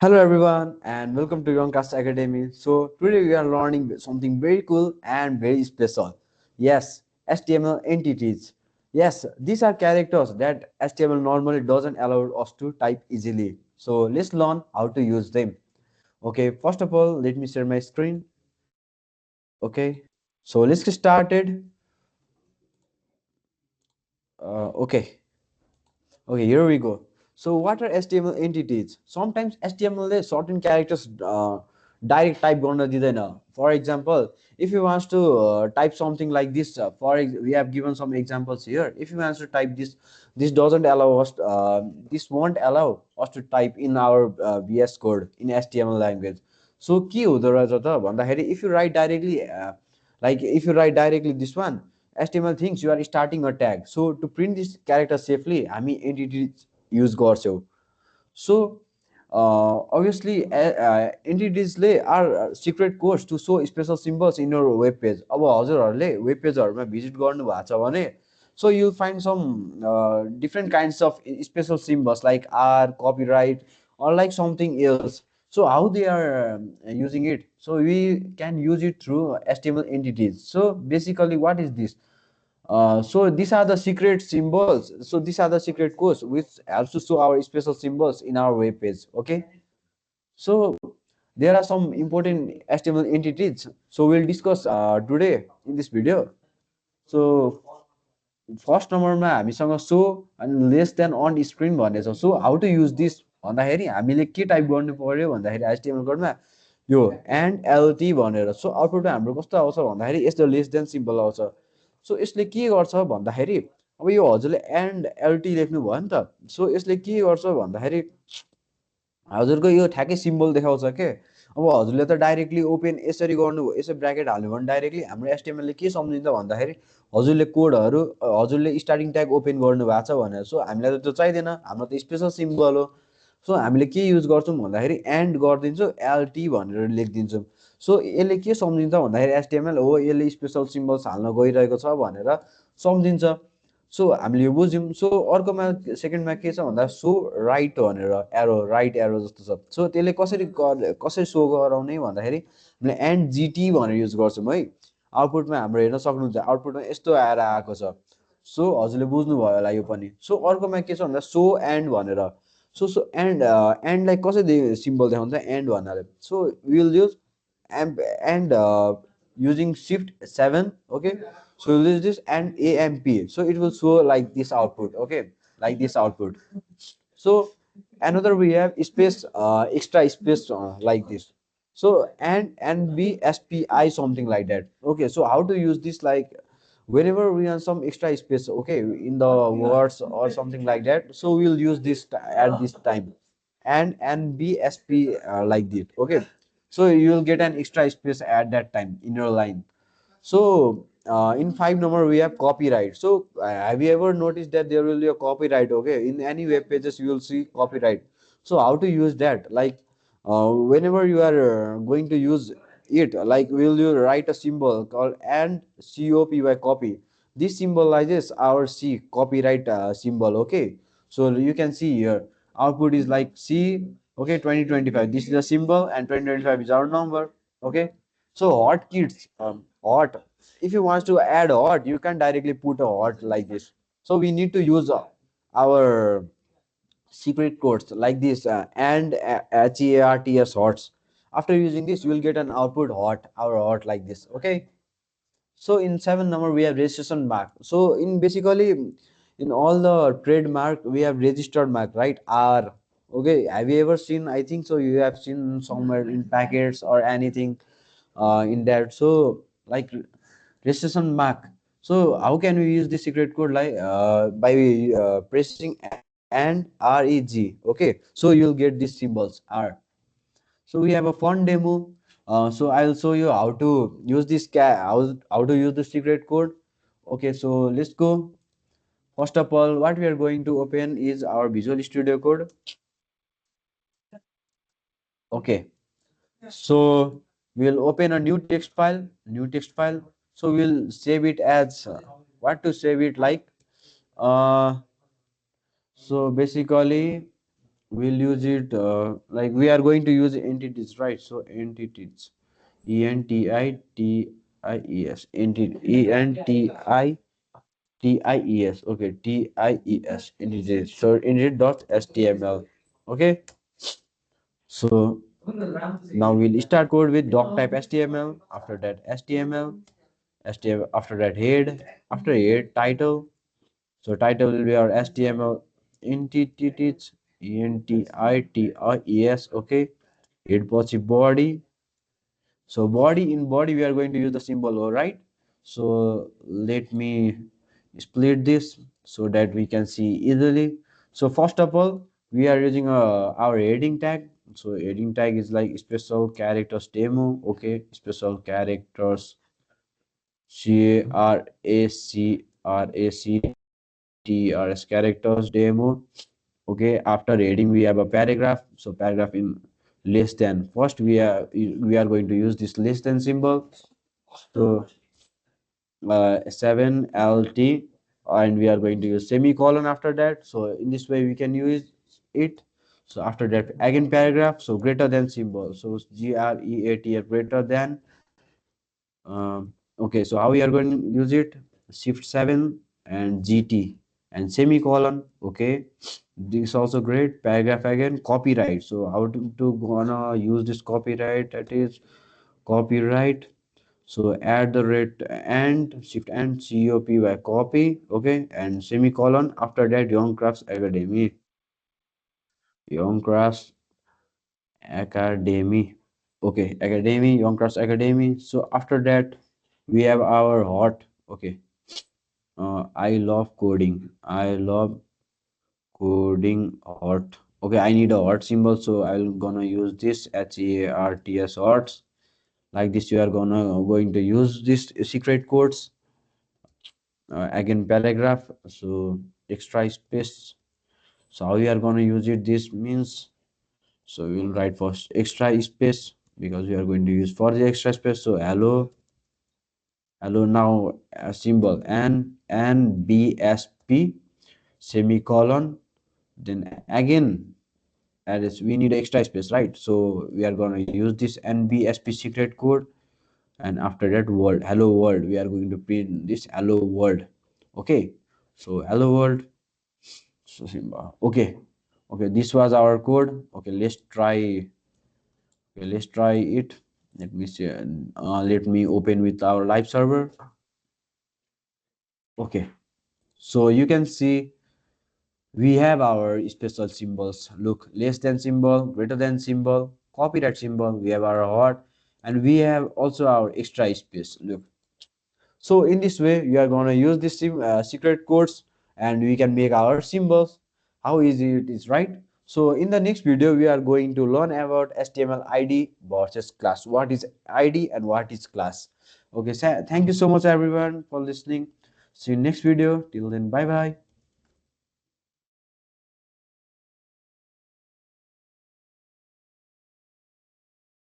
Hello everyone and welcome to Youngcast Academy. So today we are learning something very cool and very special. Yes, HTML entities. Yes, these are characters that HTML normally doesn't allow us to type easily. So let's learn how to use them. Okay, first of all, let me share my screen. Okay, so let's get started. Okay. Okay, here we go. So what are HTML entities? Sometimes HTML ले certain characters direct type गर्न दिँदैन. For example, if you want to type something like this, we have given some examples here. If you want to type this, this doesn't allow us. This won't allow us to type in our VS Code in HTML language. So के हुँदो रहेछ त भन्दाखेरि if you write directly, like if you write directly this one. HTML thinks you are starting a tag. So to print this character safely, हामी entities use गर्छौँ. So obviously entities are secret codes to show special symbols in your web page. अब हजुरहरूले web pageहरुमा visit गर्नु भएको छ भने so you'll find some different kinds of special symbols like R, copyright, or like something else. So how they are using it? So we can use it through HTML entities. So basically, what is this? So these are the secret symbols. So these are the secret codes which helps to show our special symbols in our web page. Okay. So there are some important HTML entities. So we'll discuss today in this video. So first नम्बरमा हामीसँग सो अनि less then on screen भन्ने छ. So how to use this भन्दाखेरि हामीले के type गर्नु पर्यो भन्दाखेरि एचटिएमएल कोडमा यो एन्ड एलटी भनेर. सो आउटपुटमा हाम्रो कस्तो आउँछ भन्दाखेरि यस्तो लेस देन सिम्बल आउँछ. सो यसले के गर्छ भन्दाखेरि अब यो हजुरले एन्ड एलटी लेख्नु भयो नि त. सो यसले के गर्छ भन्दाखेरि हजुरको यो ठ्याक्कै सिम्बल देखाउँछ के. अब हजुरले त डाइरेक्टली ओपन यसरी गर्नुभयो, यसो ब्राकेट हाल्नु भने डाइरेक्टली हाम्रो एचटिएमएलले के सम्झिन्छ भन्दाखेरि हजुरले कोडहरू हजुरले स्टार्टिङ ट्याग ओपन गर्नु भएको छ भनेर. सो हामीलाई त त्यो चाहिँदैन, हाम्रो त स्पेसल सिम्बल हो. सो हामीले के युज गर्छौँ भन्दाखेरि एन्ड गरिदिन्छौँ, एलटी भनेर लेखिदिन्छौँ. सो यसले के सम्झिन्छ भन्दाखेरि एचटिएमएल हो यसले स्पेसल सिम्बल्स हाल्न गइरहेको छ भनेर सम्झिन्छ. सो हामीले यो बुझ्यौँ. सो अर्कोमा सेकेन्डमा के छ भन्दा सो राइट भनेर एरो, राइट एरो जस्तो छ. सो त्यसले कसरी सो गराउने भन्दाखेरि हामीले एन्ड जिटी भनेर युज गर्छौँ है. आउटपुटमा हाम्रो हेर्न सक्नुहुन्छ, आउटपुटमा यस्तो आएर आएको छ. सो हजुरले बुझ्नुभयो होला यो पनि. सो अर्कोमा के छ भन्दा सो एन्ड भनेर. सो एन्डलाई कसरी सिम्बल देखाउँछ एन्ड भन्नाले. So will use and using shift 7. Okay, so this is and amp, so it will show like this output. Okay, like this output. So another we have space, extra space, like this. So and b spi something like that. Okay, so how to use this, like whenever we have some extra space, okay, in the words or something like that, so we'll use this at this time. And bsp, like this. Okay, so you will get an extra space at that time in your line. So in 5 number we have copyright. So have you ever noticed that there will be a copyright? Okay, in any web pages you will see copyright. So how to use that? Like whenever you are going to use it, like will you write a symbol called and copy, copy. This symbolizes our C, copyright symbol. Okay, so you can see here output is like C. Okay, 2025. This is a symbol and 2025 is our number. Okay, so hotkeys, hot. If you want to add hot, you can directly put a hot like this. So we need to use our secret codes like this, and HEARTS, hots. After using this, you will get an output hot, our hot like this. Okay. So in 7 number we have registration mark. So in basically in all the trademark we have registered mark, right? R. Okay. Have you ever seen? I think so. You have seen somewhere in packets or anything in that. So like registration mark. So how can we use the secret code? Like by pressing and reg. Okay, so you'll get these symbols r. So we have a fun demo. So I'll show you how to use this how to use the secret code. Okay, so let's go. First of all, what we are going to open is our Visual Studio Code. Okay, so we'll open a new text file, so we'll save it as what to save it like. uh so basically we'll use it like we are going to use entities, right? So entities, entities, entities, okay, ties, entities. So init dot html. Okay, so now we'll start code with doc type html. After that html, html. After that head. After head title. So title will be our html entities, entities. Okay, head positive body. So body, in body we are going to use the symbol O, right? So let me split this so that we can see easily. So first of all, we are using our heading tag. So heading tag is like special characters demo. Okay, special characters, CRACRACTRS characters demo. Okay, after heading we have a paragraph. So paragraph in less than. First we are going to use this less than symbol. So 7lt, and we are going to use semicolon after that. So in this way we can use it. So after that again paragraph, so greater than symbol, so greater greater than. Okay, so how we are going to use it? Shift 7 and gt and semicolon. Okay, this also great. Paragraph again, copyright. So how to gonna use this copyright? That is copyright. So at the rate and shift and cop by copy. Okay, and semicolon. After that young crafts academy, young crafts academy. Okay, academy, young crafts academy. So after that we have our hot. Okay, I love coding, I love coding hot. Okay, I need a hot symbol, so I'll gonna use this HARTS hots. Like this you are going to use this secret codes. Again paragraph, so extra space. So how we are going to use it? This means, so we will write first extra space because we are going to use for the extra space. So hello, hello. Now a symbol NBSP semicolon, then again as we need extra space, right? So we are going to use this NBSP secret code, and after that world, hello world, we are going to print this hello world. Okay, so hello world. So Simba. Okay. Okay, this was our code. Okay, let's try. Okay, let's try it. Let me see. Let me open with our live server. Okay. So you can see we have our special symbols. Look, less than symbol, greater than symbol, copyright symbol. We have our heart, and we have also our extra space. Look. So in this way, we are going to use this secret codes, and we can make our symbols. How easy it is, right? So in the next video, we are going to learn about HTML ID versus class. What is ID and what is class? Okay, so thank you so much everyone for listening. See you next video. Till then, bye bye.